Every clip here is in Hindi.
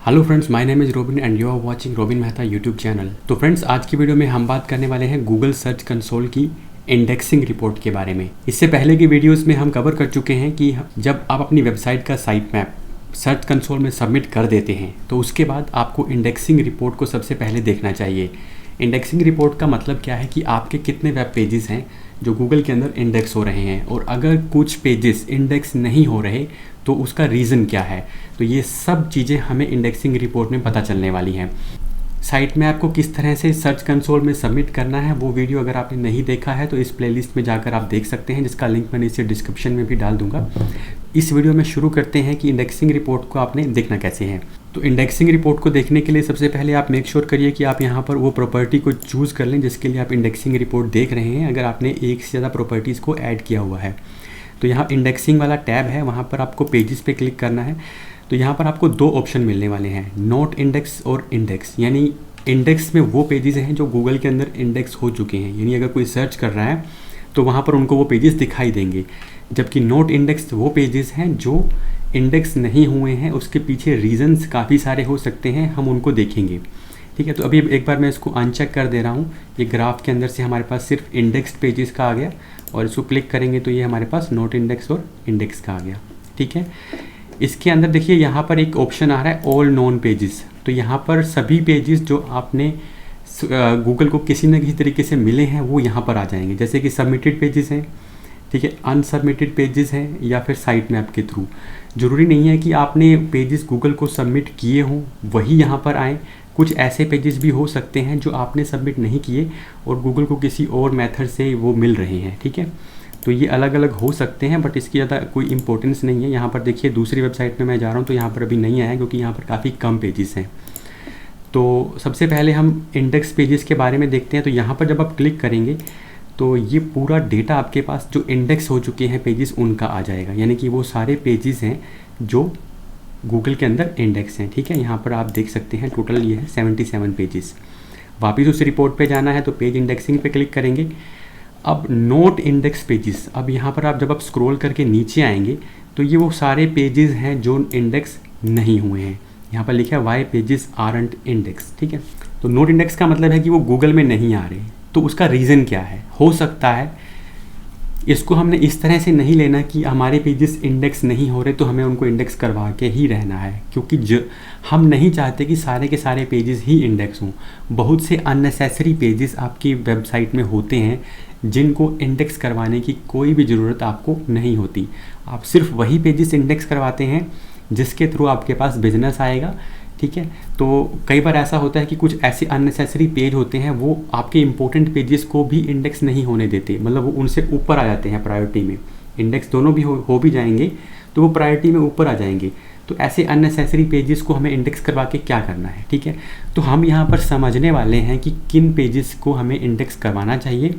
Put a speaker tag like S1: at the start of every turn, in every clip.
S1: Hello friends, my name is Robin and you are watching Robin Mehta YouTube channel. तो फ्रेंड्स, आज की वीडियो में हम बात करने वाले हैं गूगल सर्च कंसोल की इंडेक्सिंग रिपोर्ट के बारे में। इससे पहले की वीडियोस में हम कवर कर चुके हैं कि जब आप अपनी वेबसाइट का साइट मैप सर्च कंसोल में सबमिट कर देते हैं तो उसके बाद आपको इंडेक्सिंग रिपोर्ट को सबसे पहले देखना चाहिए। इंडेक्सिंग रिपोर्ट का मतलब क्या है कि आपके कितने वेब पेजेस हैं जो गूगल के अंदर इंडेक्स हो रहे हैं, और अगर कुछ पेजेस इंडेक्स नहीं हो रहे तो उसका रीज़न क्या है। तो ये सब चीज़ें हमें इंडेक्सिंग रिपोर्ट में पता चलने वाली हैं। साइट में आपको किस तरह से सर्च कंसोल में सबमिट करना है वो वीडियो अगर आपने नहीं देखा है तो इस प्लेलिस्ट में जाकर आप देख सकते हैं, जिसका लिंक मैंने इसे डिस्क्रिप्शन में भी डाल दूंगा। इस वीडियो में शुरू करते हैं कि इंडेक्सिंग रिपोर्ट को आपने देखना कैसे है। तो इंडेक्सिंग रिपोर्ट को देखने के लिए सबसे पहले आप मेक श्योर करिए कि आप यहाँ पर वो प्रॉपर्टी को चूज़ कर लें जिसके लिए आप इंडेक्सिंग रिपोर्ट देख रहे हैं। अगर आपने एक से ज़्यादा प्रॉपर्टीज़ को ऐड किया हुआ है तो यहाँ इंडेक्सिंग वाला टैब है, वहाँ पर आपको पेजेस पे क्लिक करना है। तो यहाँ पर आपको दो ऑप्शन मिलने वाले हैं, नॉट इंडेक्स और इंडेक्स। यानी इंडेक्स में वो पेजेस हैं जो गूगल के अंदर इंडेक्स हो चुके हैं, यानी अगर कोई सर्च कर रहा है तो वहाँ पर उनको वो पेजेस दिखाई देंगे। जबकि नॉट इंडेक्स वो पेजेस हैं जो इंडेक्स नहीं हुए हैं, उसके पीछे रीजंस काफ़ी सारे हो सकते हैं, हम उनको देखेंगे। ठीक है, तो अभी एक बार मैं इसको अनचेक कर दे रहा हूँ। ये ग्राफ के अंदर से हमारे पास सिर्फ इंडेक्स्ड पेजेस का आ गया, और इसको क्लिक करेंगे तो ये हमारे पास नॉट इंडेक्स और इंडेक्स का आ गया। ठीक है, इसके अंदर देखिए यहाँ पर एक ऑप्शन आ रहा है ऑल नॉन पेजेस। तो यहाँ पर सभी पेजेस जो आपने गूगल को किसी न किसी तरीके से मिले हैं वो यहाँ पर आ जाएंगे, जैसे कि सबमिटेड पेजेस हैं, ठीक है, अनसबमिटेड पेजेस हैं, या फिर साइट मैप के थ्रू। ज़रूरी नहीं है कि आपने पेजेस गूगल को सबमिट किए हों वही यहाँ पर आएँ। कुछ ऐसे पेजेस भी हो सकते हैं जो आपने सबमिट नहीं किए और गूगल को किसी और मेथड से वो मिल रहे हैं। ठीक है, तो ये अलग अलग हो सकते हैं, बट इसकी ज़्यादा कोई इंपॉर्टेंस नहीं है। यहाँ पर देखिए दूसरी वेबसाइट में मैं जा रहा हूँ तो यहाँ पर अभी नहीं आया क्योंकि यहाँ पर काफ़ी कम पेजेस हैं। तो सबसे पहले हम इंडेक्स पेजेस के बारे में देखते हैं। तो यहाँ पर जब आप क्लिक करेंगे तो ये पूरा डेटा आपके पास जो इंडेक्स हो चुके हैं पेजेस उनका आ जाएगा, यानी कि वो सारे पेजेस हैं जो गूगल के अंदर इंडेक्स हैं। ठीक है, यहाँ पर आप देख सकते हैं टोटल ये है 77 पेजेस। वापस उस रिपोर्ट पे जाना है तो पेज इंडेक्सिंग पे क्लिक करेंगे। अब नोट इंडेक्स पेजेस, अब यहाँ पर जब आप स्क्रॉल करके नीचे आएंगे तो ये वो सारे पेजेस हैं जो इंडेक्स नहीं हुए हैं। यहाँ पर लिखा है वाई पेजेस आरंट इंडेक्स। ठीक है, तो नोट इंडेक्स का मतलब है कि वो गूगल में नहीं आ रहे। तो उसका रीज़न क्या है, हो सकता है इसको हमने इस तरह से नहीं लेना कि हमारे पेजेस इंडेक्स नहीं हो रहे तो हमें उनको इंडेक्स करवा के ही रहना है, क्योंकि हम नहीं चाहते कि सारे के सारे पेजेस ही इंडेक्स हों। बहुत से अननेसेसरी पेजेस आपकी वेबसाइट में होते हैं जिनको इंडेक्स करवाने की कोई भी ज़रूरत आपको नहीं होती। आप सिर्फ वही पेजेस इंडेक्स करवाते हैं जिसके थ्रू आपके पास बिजनेस आएगा। ठीक है, तो कई बार ऐसा होता है कि कुछ ऐसे अननेसेसरी पेज होते हैं वो आपके इंपॉर्टेंट पेजेस को भी इंडेक्स नहीं होने देते, मतलब वो उनसे ऊपर आ जाते हैं प्रायोरिटी में। इंडेक्स दोनों भी हो भी जाएंगे तो वो प्रायोरिटी में ऊपर आ जाएंगे। तो ऐसे अननेसेसरी पेजेस को हमें इंडेक्स करवा के क्या करना है। ठीक है, तो हम यहाँ पर समझने वाले हैं कि किन पेजेस को हमें इंडेक्स करवाना चाहिए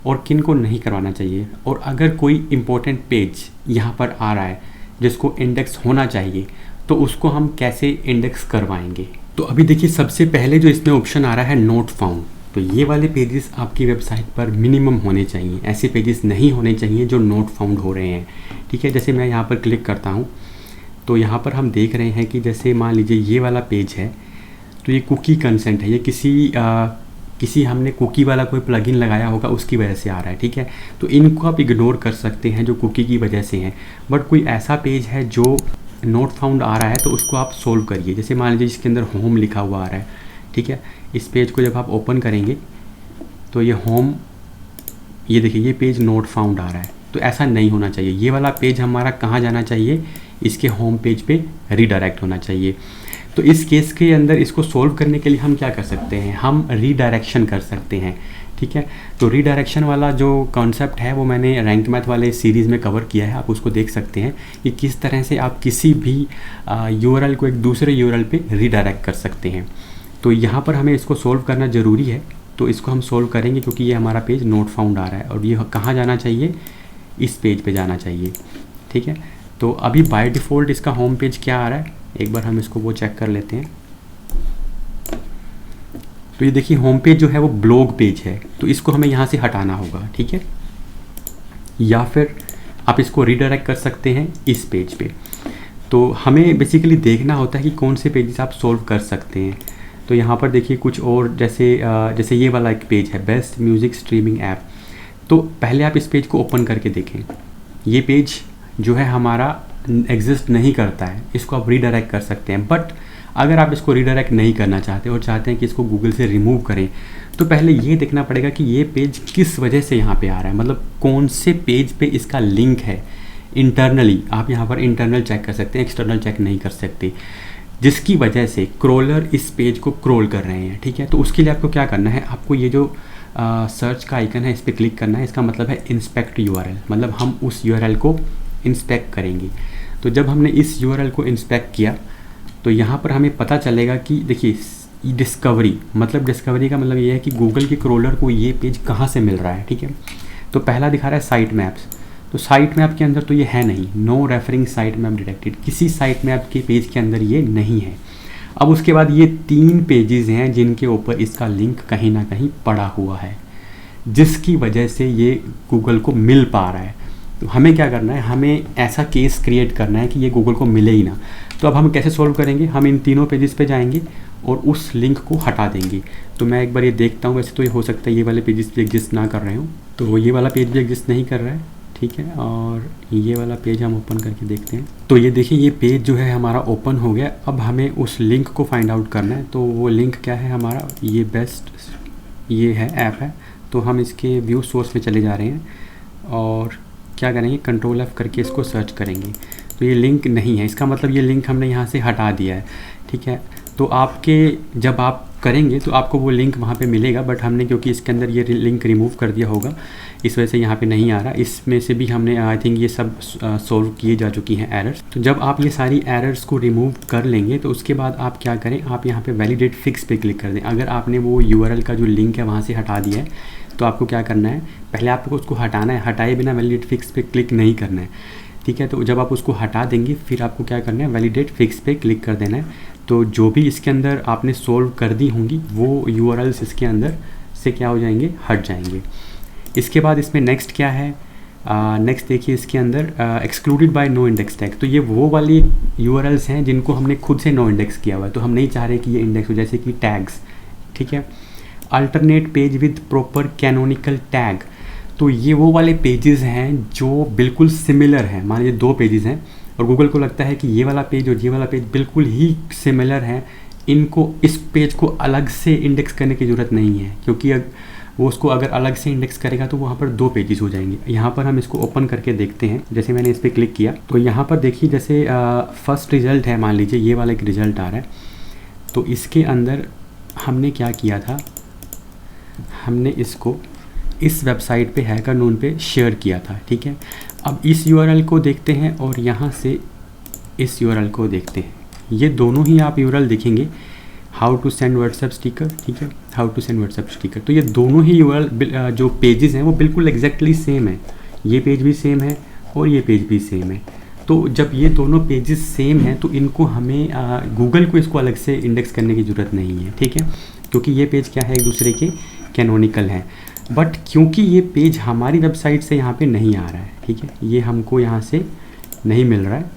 S1: और किन को नहीं करवाना चाहिए। और अगर कोई इम्पोर्टेंट पेज यहाँ पर आ रहा है जिसको इंडेक्स होना चाहिए तो उसको हम कैसे इंडेक्स करवाएंगे। तो अभी देखिए सबसे पहले जो इसमें ऑप्शन आ रहा है नोट फाउंड, तो ये वाले पेजेस आपकी वेबसाइट पर मिनिमम होने चाहिए। ऐसे पेजेस नहीं होने चाहिए जो नोट फाउंड हो रहे हैं। ठीक है, जैसे मैं यहाँ पर क्लिक करता हूँ तो यहाँ पर हम देख रहे हैं कि जैसे मान लीजिए ये वाला पेज है तो ये कुकी कंसेंट है, ये किसी हमने कुकी वाला कोई प्लगइन लगाया होगा उसकी वजह से आ रहा है। ठीक है, तो इनको आप इग्नोर कर सकते हैं जो कुकी की वजह से हैं। बट कोई ऐसा पेज है जो नोट फाउंड आ रहा है तो उसको आप सोल्व करिए। जैसे मान लीजिए इसके अंदर होम लिखा हुआ आ रहा है। ठीक है, इस पेज को जब आप ओपन करेंगे तो ये होम, ये देखिए ये पेज नोट फाउंड आ रहा है। तो ऐसा नहीं होना चाहिए। ये वाला पेज हमारा कहाँ जाना चाहिए, इसके होम पेज पे रीडायरेक्ट होना चाहिए। तो इस केस के अंदर इसको सोल्व करने के लिए हम क्या कर सकते हैं, हम रीडायरेक्शन कर सकते हैं। ठीक है, तो रीडायरेक्शन वाला जो कॉन्सेप्ट है वो मैंने रैंक मैथ वाले सीरीज़ में कवर किया है, आप उसको देख सकते हैं कि किस तरह से आप किसी भी यूआरएल को एक दूसरे यूआरएल पे रीडायरेक्ट कर सकते हैं। तो यहाँ पर हमें इसको सोल्व करना ज़रूरी है, तो इसको हम सोल्व करेंगे क्योंकि ये हमारा पेज नोट फाउंड आ रहा है और ये कहाँ जाना चाहिए, इस पेज पे जाना चाहिए। ठीक है, तो अभी बाय डिफ़ॉल्ट इसका होम पेज क्या आ रहा है, एक बार हम इसको वो चेक कर लेते हैं। तो ये देखिए होम पेज जो है वो ब्लॉग पेज है, तो इसको हमें यहाँ से हटाना होगा। ठीक है, या फिर आप इसको रीडायरेक्ट कर सकते हैं इस पेज पे। तो हमें बेसिकली देखना होता है कि कौन से पेजेस आप सोल्व कर सकते हैं। तो यहाँ पर देखिए कुछ और, जैसे ये वाला एक पेज है, बेस्ट म्यूज़िक स्ट्रीमिंग ऐप। तो पहले आप इस पेज को ओपन करके देखें। ये पेज जो है हमारा एग्जिस्ट नहीं करता है, इसको आप रीडायरेक्ट कर सकते हैं। बट अगर आप इसको रीडायरेक्ट नहीं करना चाहते और चाहते हैं कि इसको गूगल से रिमूव करें, तो पहले ये देखना पड़ेगा कि ये पेज किस वजह से यहाँ पे आ रहा है, मतलब कौन से पेज पे इसका लिंक है। इंटरनली आप यहाँ पर इंटरनल चेक कर सकते हैं, एक्सटर्नल चेक नहीं कर सकते, जिसकी वजह से क्रोलर इस पेज को क्रोल कर रहे हैं। ठीक है, तो उसके लिए आपको क्या करना है, आपको ये जो सर्च का आइकन है इस पर क्लिक करना है। इसका मतलब है इंस्पेक्ट यूआरएल, मतलब हम उस यूआरएल को इंस्पेक्ट करेंगे। तो जब हमने इस यूआरएल को इंस्पेक्ट किया तो यहाँ पर हमें पता चलेगा कि देखिए डिस्कवरी, मतलब डिस्कवरी का मतलब ये है कि गूगल के क्रोलर को ये पेज कहाँ से मिल रहा है। ठीक है, तो पहला दिखा रहा है साइट मैप्स। तो साइट मैप के अंदर तो ये है नहीं, no referring site map detected, किसी साइट मैप के पेज के अंदर ये नहीं है। अब उसके बाद ये 3 पेजेस हैं जिनके ऊपर इसका लिंक कहीं ना कहीं पड़ा हुआ है, जिसकी वजह से ये गूगल को मिल पा रहा है। तो हमें क्या करना है, हमें ऐसा केस क्रिएट करना है कि ये गूगल को मिले ही ना। तो अब हम कैसे सॉल्व करेंगे, हम इन तीनों पेजेस पे जाएंगे और उस लिंक को हटा देंगे। तो मैं एक बार ये देखता हूँ, वैसे तो ये हो सकता है ये वाले पेजेस भी एग्जिस्ट ना कर रहे हो, तो ये वाला पेज भी एग्जिस्ट नहीं कर रहा है। ठीक है, और ये वाला पेज हम ओपन करके देखते हैं। तो ये देखिए ये पेज जो है हमारा ओपन हो गया। अब हमें उस लिंक को फाइंड आउट करना है। तो वो लिंक क्या है हमारा, ये बेस्ट ये है ऐप है। तो हम इसके व्यू सोर्स में चले जा रहे हैं और क्या करेंगे, कंट्रोल F करके इसको सर्च करेंगे। तो ये लिंक नहीं है, इसका मतलब ये लिंक हमने यहाँ से हटा दिया है। ठीक है, तो आपके जब आप करेंगे तो आपको वो लिंक वहाँ पे मिलेगा, बट हमने क्योंकि इसके अंदर ये लिंक रिमूव कर दिया होगा, इस वजह से यहाँ पे नहीं आ रहा। इसमें से भी हमने आई थिंक ये सब सॉल्व किए जा चुकी हैं एरर्स। तो जब आप ये सारी एरर्स को रिमूव कर लेंगे तो उसके बाद आप क्या करें, आप यहाँ पे वैलिडेट फिक्स पे क्लिक कर दें। अगर आपने वो यूआरएल का जो लिंक है वहाँ से हटा दिया है तो आपको क्या करना है, पहले आपको उसको हटाना है, हटाए बिना वैलिडेट फिक्स पे क्लिक नहीं करना है। ठीक है, तो जब आप उसको हटा देंगे फिर आपको क्या करना है, वैलिडेट फिक्स पे क्लिक कर देना है। तो जो भी इसके अंदर आपने सोल्व कर दी होंगी वो यूआरएल्स इसके अंदर से क्या हो जाएंगे, हट जाएंगे। इसके बाद इसमें नेक्स्ट क्या है, नेक्स्ट देखिए इसके अंदर excluded by no index tag. तो ये वो वाली यूआरएल्स हैं जिनको हमने खुद से नो इंडेक्स किया हुआ है, तो हम नहीं चाह रहे कि ये इंडेक्स हो, जैसे कि टैग्स। ठीक है, alternate page with proper canonical tag. तो ये वो वाले पेजेस हैं जो बिल्कुल सिमिलर हैं। मान लीजिए 2 पेजेस हैं और गूगल को लगता है कि ये वाला पेज और ये वाला पेज बिल्कुल ही सिमिलर हैं, इनको इस पेज को अलग से इंडेक्स करने की ज़रूरत नहीं है, क्योंकि वो उसको अगर अलग से इंडेक्स करेगा तो वहाँ पर 2 पेजेस हो जाएंगे। यहाँ पर हम इसको ओपन करके देखते हैं। जैसे मैंने इस पर क्लिक किया तो यहाँ पर देखिए जैसे फर्स्ट रिज़ल्ट है, मान लीजिए ये वाला एक रिज़ल्ट आ रहा है। तो इसके अंदर हमने क्या किया था, हमने इसको इस वेबसाइट पे हैकरनून पे शेयर किया था। ठीक है, अब इस यूआरएल को देखते हैं और यहाँ से इस यूआरएल को देखते हैं। ये दोनों ही आप यूआरएल देखेंगे, how to send WhatsApp sticker. ठीक है, how to send WhatsApp sticker. तो ये दोनों ही यूआरएल जो पेजेस हैं वो बिल्कुल एग्जैक्टली सेम है। ये पेज भी सेम है और ये पेज भी सेम है। तो जब ये दोनों पेजेस सेम हैं तो इनको हमें गूगल को इसको अलग से इंडेक्स करने की ज़रूरत नहीं है। ठीक है, क्योंकि ये पेज क्या है, एक दूसरे के कैनोनिकल हैं। बट क्योंकि ये पेज हमारी वेबसाइट से यहाँ पे नहीं आ रहा है, ठीक है, ये हमको यहाँ से नहीं मिल रहा है,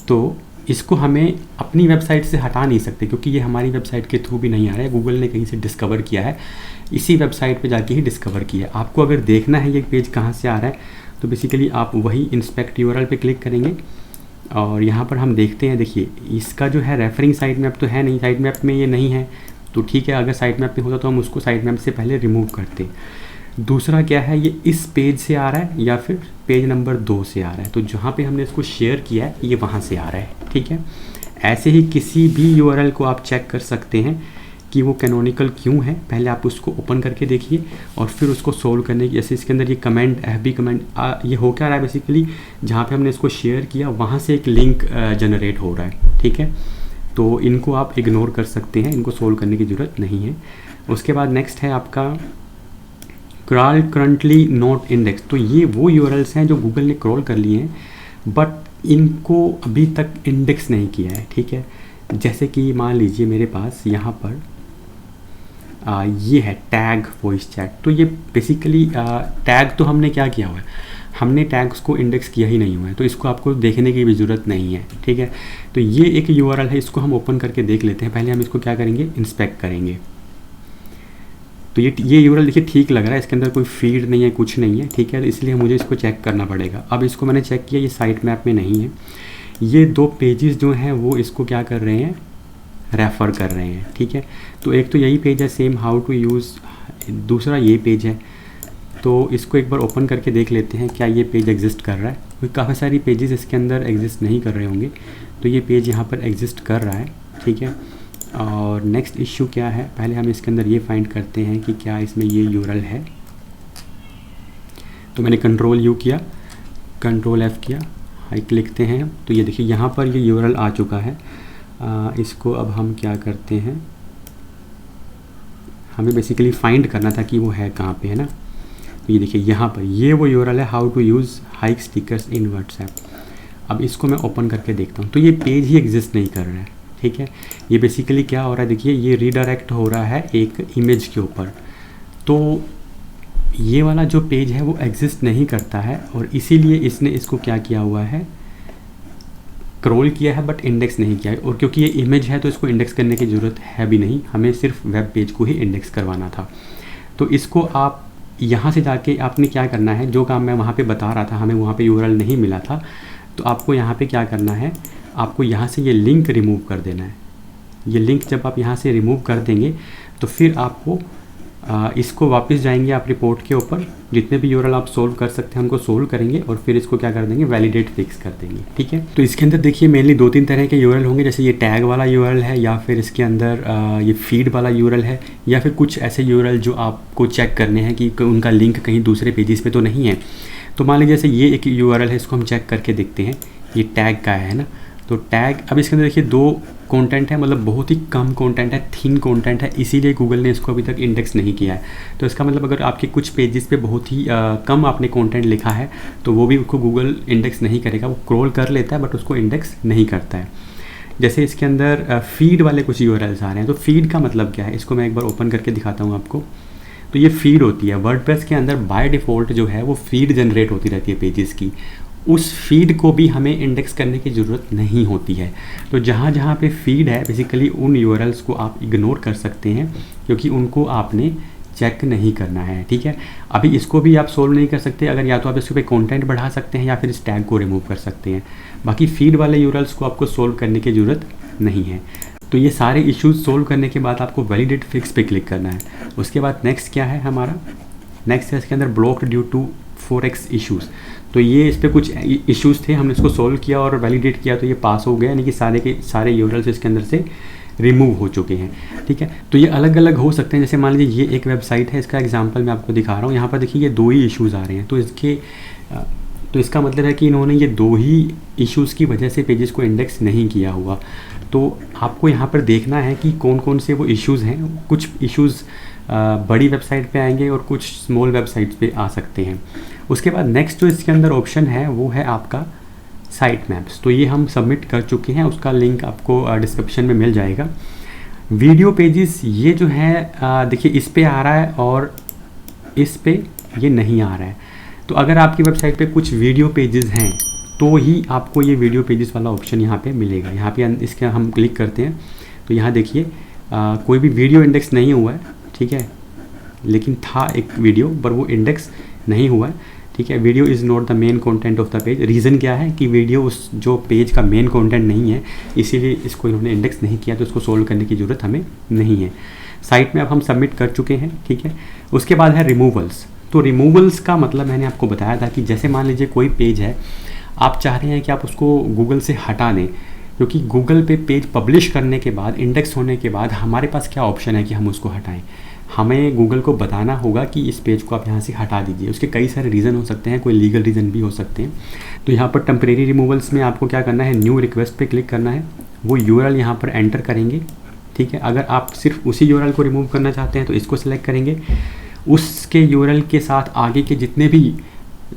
S1: तो इसको हमें अपनी वेबसाइट से हटा नहीं सकते, क्योंकि ये हमारी वेबसाइट के थ्रू भी नहीं आ रहा है। गूगल ने कहीं से डिस्कवर किया है, इसी वेबसाइट पे जाके ही डिस्कवर किया है। आपको अगर देखना है ये पेज कहाँ से आ रहा है तो बेसिकली आप वही इंस्पेक्ट यूआरएल पे क्लिक करेंगे और यहाँ पर हम देखते हैं। देखिए इसका जो है रेफरिंग साइट मैप तो है नहीं, साइट मैप में ये नहीं है, तो ठीक है, अगर साइट मैप में होता तो हम उसको साइट मैप से पहले रिमूव करते। दूसरा क्या है, ये इस पेज से आ रहा है या फिर पेज नंबर 2 से आ रहा है, तो जहाँ पे हमने इसको शेयर किया है ये वहाँ से आ रहा है। ठीक है, ऐसे ही किसी भी यूआरएल को आप चेक कर सकते हैं कि वो कैनोनिकल क्यों है। पहले आप उसको ओपन करके देखिए और फिर उसको सोल्व करने की, जैसे इसके अंदर ये कमेंट FB कमेंट ये हो क्या रहा है, बेसिकली जहाँ पे हमने इसको शेयर किया वहाँ से एक लिंक जनरेट हो रहा है। ठीक है, तो इनको आप इग्नोर कर सकते हैं, इनको सोल्व करने की ज़रूरत नहीं है। उसके बाद नेक्स्ट है आपका क्रॉल करंटली नॉट इंडेक्स। तो ये वो यूआरएल्स हैं जो गूगल ने क्रॉल कर लिए हैं बट इनको अभी तक इंडेक्स नहीं किया है। ठीक है, जैसे कि मान लीजिए मेरे पास यहाँ पर ये है टैग वॉइस चैट। तो ये बेसिकली टैग तो हमने क्या किया हुआ है, हमने टैग्स को इंडेक्स किया ही नहीं हुआ है, तो इसको आपको देखने की भी ज़रूरत नहीं है, ठीक है। तो ये एक यूआरएल है, इसको हम ओपन करके देख लेते हैं। पहले हम इसको क्या करेंगे, इंस्पेक्ट करेंगे। तो ये यूआरएल देखिए ठीक लग रहा है, इसके अंदर कोई फीड नहीं है, कुछ नहीं है, ठीक है। इसलिए मुझे इसको चेक करना पड़ेगा। अब इसको मैंने चेक किया, ये साइट मैप में नहीं है। ये 2 पेजेस जो हैं वो इसको क्या कर रहे हैं, रेफ़र कर रहे हैं, ठीक है। तो एक तो यही पेज है सेम हाउ टू यूज़, दूसरा ये पेज है। तो इसको एक बार ओपन करके देख लेते हैं क्या ये पेज एग्जिस्ट कर रहा है। क्योंकि काफ़ी सारी पेजेस इसके अंदर एग्जिस्ट नहीं कर रहे होंगे, तो ये पेज यहाँ पर एग्जिस्ट कर रहा है, ठीक है। और नेक्स्ट इश्यू क्या है, पहले हम इसके अंदर ये फाइंड करते हैं कि क्या इसमें ये यूआरएल है। तो मैंने कंट्रोल यू किया, कंट्रोल एफ़ किया, हाइक लिखते हैं। तो ये देखिए यहाँ पर ये यूआरएल आ चुका है। इसको अब हम क्या करते हैं, हमें बेसिकली फाइंड करना था कि वो है कहाँ पे, है ना। तो ये देखिए यहाँ पर ये वो यूआरएल है, how to use Hike stickers in WhatsApp. अब इसको मैं ओपन करके देखता हूँ, तो ये पेज ही एग्जिस्ट नहीं कर रहा है, ठीक है। ये बेसिकली क्या हो रहा है, देखिए ये रीडायरेक्ट हो रहा है एक इमेज के ऊपर। तो ये वाला जो पेज है वो एग्जिस्ट नहीं करता है, और इसीलिए इसने इसको क्या किया हुआ है, क्रॉल किया है बट इंडेक्स नहीं किया है। और क्योंकि ये इमेज है तो इसको इंडेक्स करने की ज़रूरत है भी नहीं, हमें सिर्फ वेब पेज को ही इंडेक्स करवाना था। तो इसको आप यहाँ से जाके आपने क्या करना है, जो काम मैं वहाँ पे बता रहा था, हमें वहाँ पे यूआरएल नहीं मिला था, तो आपको यहाँ पे क्या करना है, आपको यहाँ से ये लिंक रिमूव कर देना है। ये लिंक जब आप यहाँ से रिमूव कर देंगे तो फिर आपको इसको वापस जाएंगे आप रिपोर्ट के ऊपर, जितने भी यूआरएल आप सोल्व कर सकते हैं उनको सोल्व करेंगे, और फिर इसको क्या कर देंगे, वैलिडेट फिक्स कर देंगे, ठीक है। तो इसके अंदर देखिए मेनली 2-3 तरह के यूआरएल होंगे, जैसे ये टैग वाला यूआरएल है, या फिर इसके अंदर ये फीड वाला यूआरएल है, या फिर कुछ ऐसे यूआरएल जो आपको चेक करने हैं कि उनका लिंक कहीं दूसरे पेजेस पे तो नहीं है। तो मान लीजिए जैसे ये एक यूआरएल है, इसको हम चेक करके देखते हैं, ये टैग का है ना। तो टैग, अब इसके अंदर देखिए 2 कंटेंट है, मतलब बहुत ही कम कंटेंट है, थिन कंटेंट है, इसीलिए गूगल ने इसको अभी तक इंडेक्स नहीं किया है। तो इसका मतलब अगर आपके कुछ पेजेस पे बहुत ही कम आपने कंटेंट लिखा है तो वो भी उसको गूगल इंडेक्स नहीं करेगा, वो क्रॉल कर लेता है बट उसको इंडेक्स नहीं करता है। जैसे इसके अंदर फीड वाले कुछ यूआरएल्स आ रहे हैं, तो फीड का मतलब क्या है, इसको मैं एक बार ओपन करके दिखाता हूँ आपको। तो ये फीड होती है वर्डप्रेस के अंदर, बाय डिफ़ॉल्ट जो है वो फीड जनरेट होती रहती है पेजेस की। उस फीड को भी हमें इंडेक्स करने की ज़रूरत नहीं होती है। तो जहाँ जहाँ पे फीड है बेसिकली उन यूआरएल्स को आप इग्नोर कर सकते हैं, क्योंकि उनको आपने चेक नहीं करना है, ठीक है। अभी इसको भी आप सोल्व नहीं कर सकते, अगर या तो आप इसके पे कंटेंट बढ़ा सकते हैं या फिर इस टैग को रिमूव कर सकते हैं। बाकी फीड वाले यूआरएल्स को आपको सोल्व करने की ज़रूरत नहीं है। तो ये सारे इश्यूज सोल्व करने के बाद आपको वैलिडेट फिक्स पे क्लिक करना है। उसके बाद नेक्स्ट क्या है हमारा, नेक्स्ट है इसके अंदर blocked due to 4x issues. तो ये इस पर कुछ इश्यूज़ थे, हमने इसको सोल्व किया और वैलिडेट किया, तो ये पास हो गया, यानी कि सारे के सारे यूआरएल्स इसके अंदर से रिमूव हो चुके हैं, ठीक है। तो ये अलग अलग हो सकते हैं, जैसे मान लीजिए ये एक वेबसाइट है, इसका एग्जांपल मैं आपको दिखा रहा हूँ। यहाँ पर देखिए ये 2 ही इश्यूज़ आ रहे हैं, तो इसका मतलब है कि इन्होंने ये 2 ही इश्यूज़ की वजह से पेजेस को इंडेक्स नहीं किया हुआ। तो आपको यहाँ पर देखना है कि कौन कौन से वो इश्यूज़ हैं। कुछ इश्यूज़ बड़ी वेबसाइट पे आएंगे और कुछ स्मॉल वेबसाइट्स पे आ सकते हैं। उसके बाद नेक्स्ट जो इसके अंदर ऑप्शन है वो है आपका साइट मैप्स। तो ये हम सबमिट कर चुके हैं, उसका लिंक आपको डिस्क्रिप्शन में मिल जाएगा। वीडियो पेजेस ये जो है देखिए इस पे आ रहा है और इस पे ये नहीं आ रहा है। तो अगर आपकी वेबसाइट पे कुछ वीडियो पेजेस हैं तो ही आपको ये वीडियो पेजेस वाला ऑप्शन यहाँ पे मिलेगा। यहाँ पे इसके हम क्लिक करते हैं तो यहाँ देखिए कोई भी वीडियो इंडेक्स नहीं हुआ है, ठीक है, लेकिन था एक वीडियो पर वो इंडेक्स नहीं हुआ है, ठीक है। Video is not the main content of the page. Reason क्या है कि वीडियो उस जो पेज का मेन कंटेंट नहीं है, इसीलिए इसको इन्होंने इंडेक्स नहीं किया, तो इसको सोल्व करने की ज़रूरत हमें नहीं है। साइट में अब हम सबमिट कर चुके हैं, ठीक है। उसके बाद है रिमूवल्स। तो रिमूवल्स का मतलब मैंने आपको बताया था कि जैसे मान लीजिए कोई पेज है, आप चाह रहे हैं कि आप उसको गूगल से हटा दें, क्योंकि गूगल पे पेज पब्लिश करने के बाद, इंडेक्स होने के बाद हमारे पास क्या ऑप्शन है कि हम उसको हटाएं। हमें गूगल को बताना होगा कि इस पेज को आप यहाँ से हटा दीजिए। उसके कई सारे रीज़न हो सकते हैं, कोई लीगल रीज़न भी हो सकते हैं। तो यहाँ पर टेम्परेरी रिमूवल्स में आपको क्या करना है, न्यू रिक्वेस्ट पे क्लिक करना है, वो यूआरएल यहाँ पर एंटर करेंगे, ठीक है। अगर आप सिर्फ उसी यूआरएल को रिमूव करना चाहते हैं तो इसको सिलेक्ट करेंगे। उसके यूआरएल के साथ आगे के जितने भी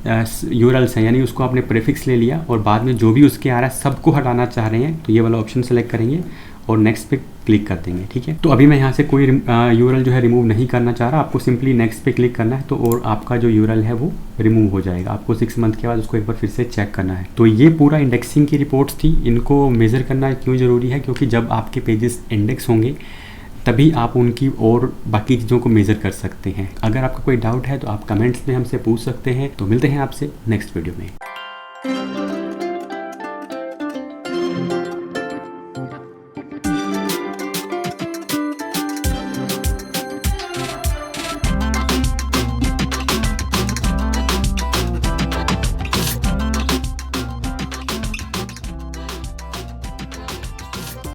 S1: यूआरएल्स हैं, यानी उसको आपने प्रीफिक्स ले लिया और बाद में जो भी उसके आ रहा है सबको हटाना चाह रहे हैं तो ये वाला ऑप्शन सेलेक्ट करेंगे और नेक्स्ट पे क्लिक कर देंगे। ठीक है, तो अभी मैं यहाँ से कोई यूआरएल जो है रिमूव नहीं करना चाह रहा, आपको सिंपली नेक्स्ट पे क्लिक करना है तो और आपका जो यूआरएल है वो रिमूव हो जाएगा। आपको 6 मंथ के बाद उसको एक बार फिर से चेक करना है। तो ये पूरा इंडेक्सिंग की रिपोर्ट्स थी। इनको मेज़र करना क्यों ज़रूरी है, क्योंकि जब आपके पेजेस इंडेक्स होंगे तभी आप उनकी और बाकी चीज़ों को मेज़र कर सकते हैं। अगर आपका कोई डाउट है तो आप कमेंट्स में हमसे पूछ सकते हैं। तो मिलते हैं आपसे नेक्स्ट वीडियो में।